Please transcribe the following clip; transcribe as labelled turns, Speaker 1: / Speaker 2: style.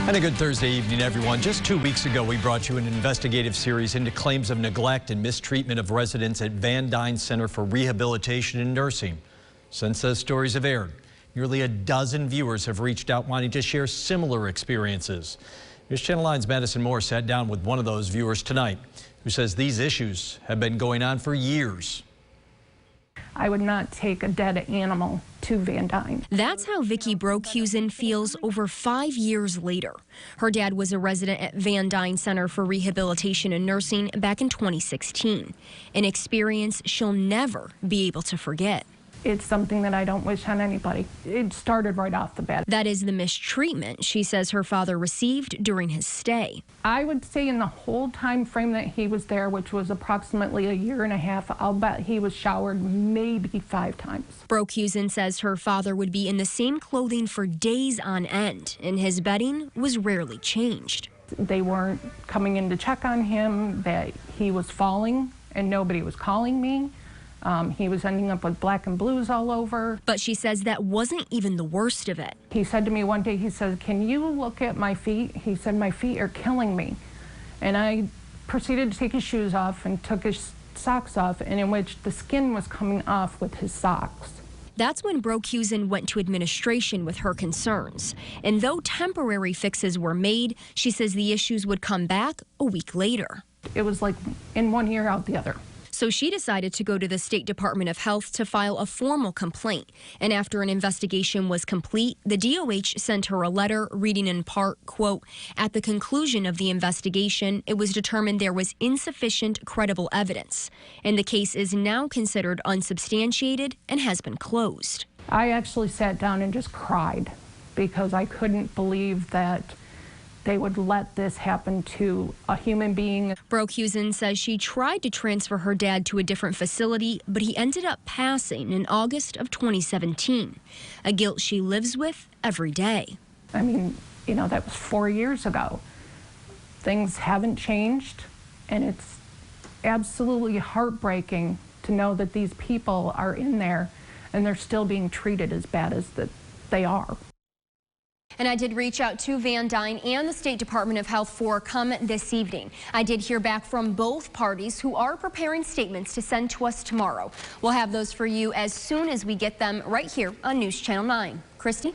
Speaker 1: And a good Thursday evening, everyone. Just 2 weeks ago, we brought you an investigative series into claims of neglect and mistreatment of residents at Van Duyn Center for Rehabilitation and Nursing. Since those stories have aired, nearly a dozen viewers have reached out wanting to share similar experiences. News Channel 9's Madison Moore sat down with one of those viewers tonight, who says these issues have been going on for years.
Speaker 2: I would not take a dead animal to Van Duyn.
Speaker 3: That's how Vicki Broekhuizen feels over 5 years later. Her dad was a resident at Van Duyn Center for Rehabilitation and Nursing back in 2016, an experience she'll never be able to forget.
Speaker 2: It's something that I don't wish on anybody. It started right off the bat.
Speaker 3: That is the mistreatment she says her father received during his stay.
Speaker 2: I would say in the whole time frame that he was there, which was approximately a year and a half, I'll bet he was showered maybe 5 times.
Speaker 3: Broekhuizen says her father would be in the same clothing for days on end, and his bedding was rarely changed.
Speaker 2: They weren't coming in to check on him, that he was falling and nobody was calling me. He was ending up with black and blues all over.
Speaker 3: But she says that wasn't even the worst of it.
Speaker 2: He said to me one day, he said, "Can you look at my feet?" He said, "My feet are killing me." And I proceeded to take his shoes off and took his socks off, and in which the skin was coming off with his socks.
Speaker 3: That's when Broekhuizen went to administration with her concerns. And though temporary fixes were made, she says the issues would come back a week later.
Speaker 2: It was like in one ear, out the other.
Speaker 3: So she decided to go to the State Department of Health to file a formal complaint. And after an investigation was complete, the DOH sent her a letter reading in part, quote, "At the conclusion of the investigation, it was determined there was insufficient credible evidence, and the case is now considered unsubstantiated and has been closed."
Speaker 2: I actually sat down and just cried because I couldn't believe that they would let this happen to a human being.
Speaker 3: Broekhuizen says she tried to transfer her dad to a different facility, but he ended up passing in August of 2017, a guilt she lives with every day.
Speaker 2: I mean, you know, that was 4 years ago. Things haven't changed, and it's absolutely heartbreaking to know that these people are in there and they're still being treated as bad as that they are.
Speaker 3: And I did reach out to Van Duyn and the State Department of Health for comment this evening. I did hear back from both parties, who are preparing statements to send to us tomorrow. We'll have those for you as soon as we get them right here on News Channel 9. Christy?